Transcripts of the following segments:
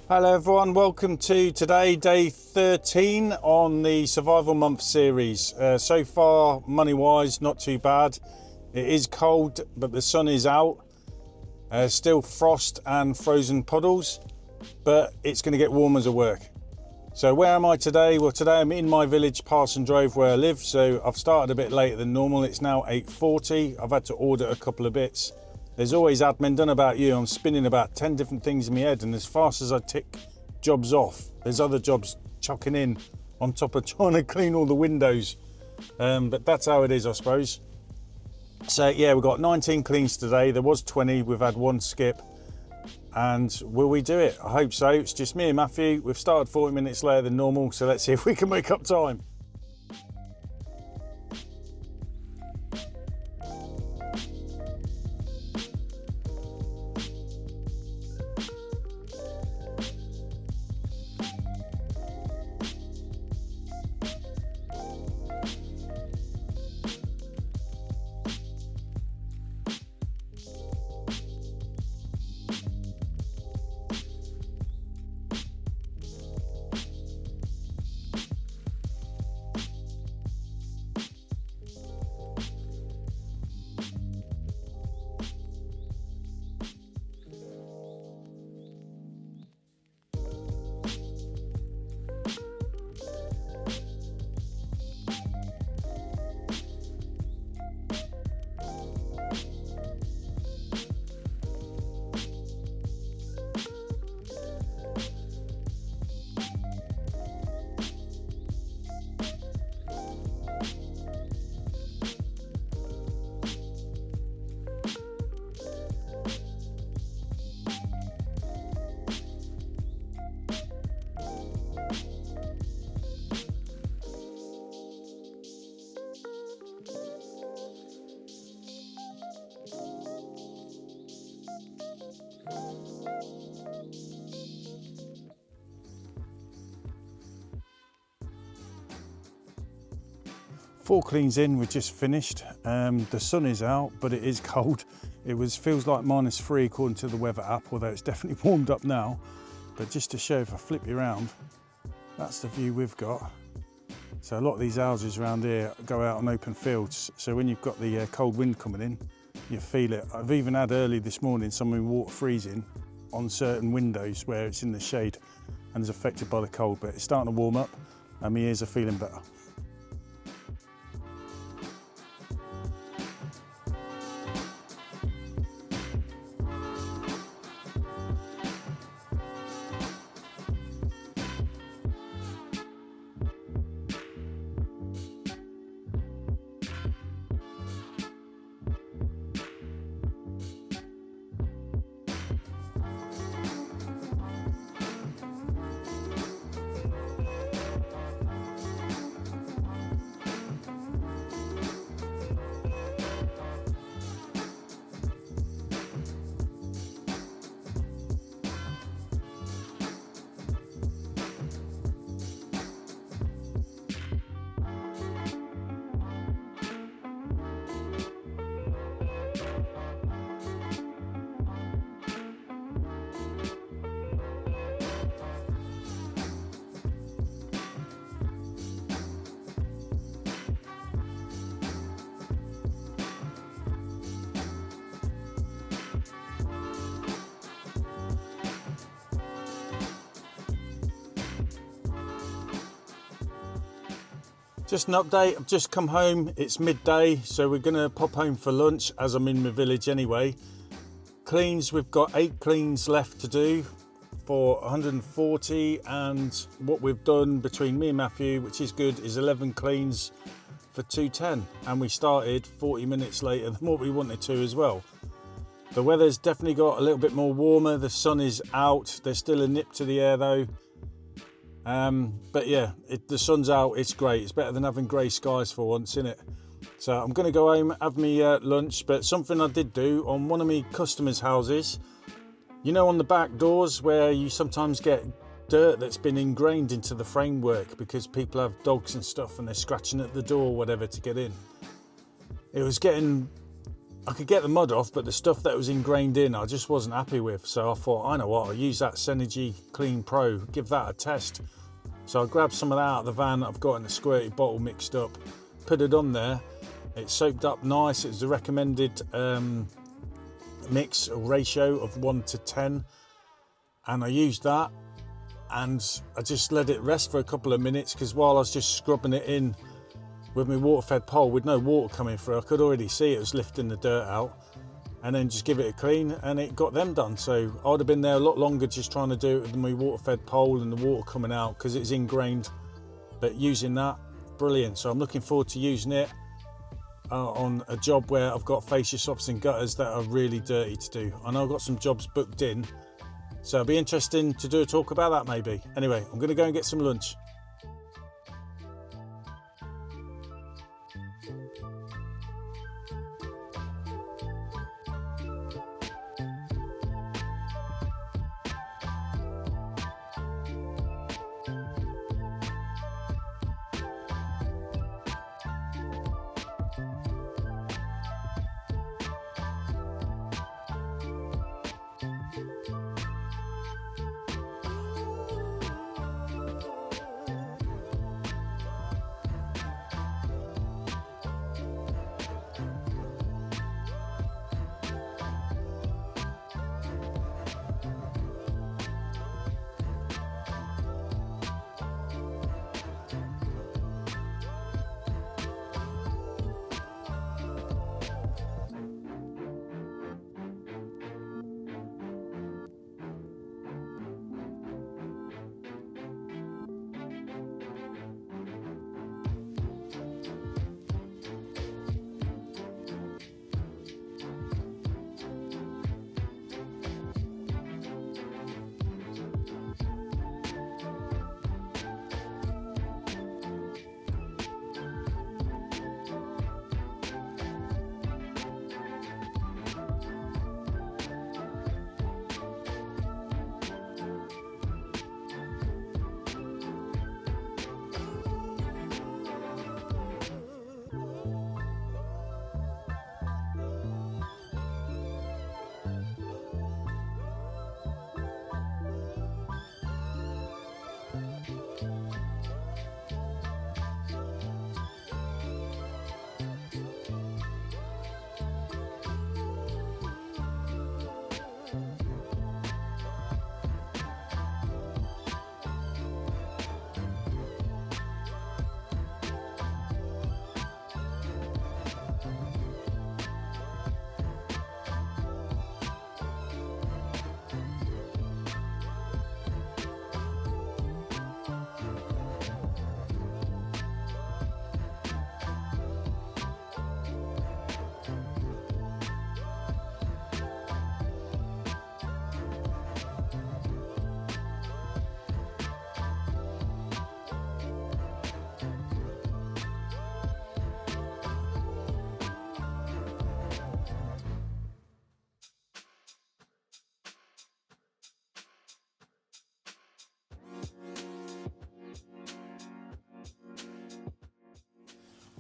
Hello everyone, welcome to today, day 13 on the Survival Month series. So far, money-wise, not too bad. It is cold, but the sun is out. Still frost and frozen puddles, but it's going to get warm as a work. So where am I today? Well, today I'm in my village, Parson Drove, where I live. So I've started a bit later than normal. It's now 8:40. I've had to order a couple of bits. There's always admin. Done about you. I'm spinning about 10 different things in my head, and as fast as I tick jobs off, there's other jobs chucking in on top of trying to clean all the windows. But that's how it is, I suppose. So yeah, we've got 19 cleans today. There was 20. We've had one skip. And will we do it? I hope so. It's just me and Matthew. We've started 40 minutes later than normal, so let's see if we can make up time. Four cleans in, we've just finished. The sun is out, but it is cold. It feels like -3 according to the weather app, although it's definitely warmed up now. But just to show, if I flip you around, that's the view we've got. So a lot of these houses around here go out on open fields. So when you've got the cold wind coming in, you feel it. I've even had early this morning some water freezing on certain windows where it's in the shade and is affected by the cold, but it's starting to warm up and my ears are feeling better. Just an update, I've just come home, it's midday, so we're gonna pop home for lunch as I'm in my village anyway. Cleans, we've got 8 cleans left to do for 140, and what we've done between me and Matthew, which is good, is 11 cleans for 210, and we started 40 minutes later than what we wanted to as well. The weather's definitely got a little bit more warmer, the sun is out, there's still a nip to the air though. But yeah, the sun's out, it's great. It's better than having grey skies for once, isn't it? So I'm going to go home, have me lunch, but something I did do on one of my customers' houses, you know, on the back doors where you sometimes get dirt that's been ingrained into the framework because people have dogs and stuff and they're scratching at the door or whatever to get in. It was getting I could get the mud off, but the stuff that was ingrained in I just wasn't happy with. So I thought, I know what, I'll use that Synergy Clean Pro, give that a test. So I grabbed some of that out of the van that I've got in the squirty bottle mixed up, put it on there. It soaked up nice. It was the recommended mix or ratio of 1 to 10, and I used that, and I just let it rest for a couple of minutes, because while I was just scrubbing it in with my water fed pole with no water coming through, I could already see it was lifting the dirt out, and then just give it a clean and it got them done. So I'd have been there a lot longer just trying to do it with my water fed pole and the water coming out, because it's ingrained. But using that, brilliant. So I'm looking forward to using it on a job where I've got fascia softs and gutters that are really dirty to do. I know I've got some jobs booked in, so it'll be interesting to do a talk about that maybe. Anyway, I'm going to go and get some lunch.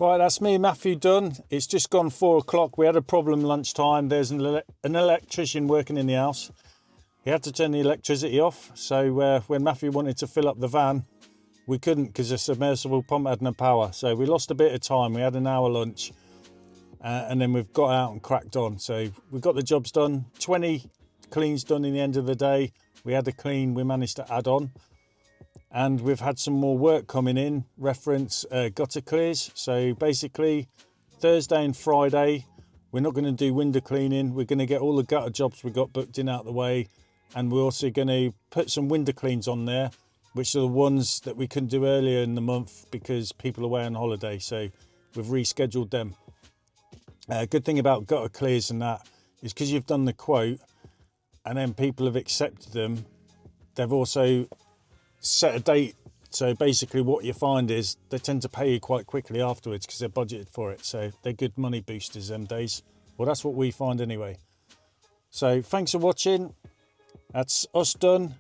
Right, that's me and Matthew done. It's just gone 4 o'clock. We had a problem lunchtime. There's an electrician working in the house. He had to turn the electricity off. So when Matthew wanted to fill up the van, we couldn't because the submersible pump had no power. So we lost a bit of time. We had an hour lunch and then we've got out and cracked on. So we've got the jobs done. 20 cleans done in the end of the day. We had a clean we managed to add on. And we've had some more work coming in, reference gutter clears. So basically Thursday and Friday, we're not going to do window cleaning. We're going to get all the gutter jobs we got booked in out of the way. And we're also going to put some window cleans on there, which are the ones that we couldn't do earlier in the month because people are away on holiday. So we've rescheduled them. Good thing about gutter clears and that is because you've done the quote and then people have accepted them, they've also set a date. So basically what you find is they tend to pay you quite quickly afterwards because they're budgeted for it. So they're good money boosters them days. Well, that's what we find anyway. So thanks for watching. That's us done.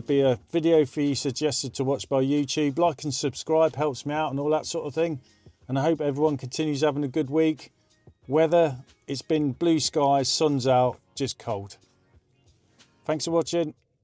Be a video for you suggested to watch by YouTube. Like and subscribe helps me out and all that sort of thing. And I hope everyone continues having a good week. Weather, it's been blue skies, sun's out, just cold. Thanks for watching.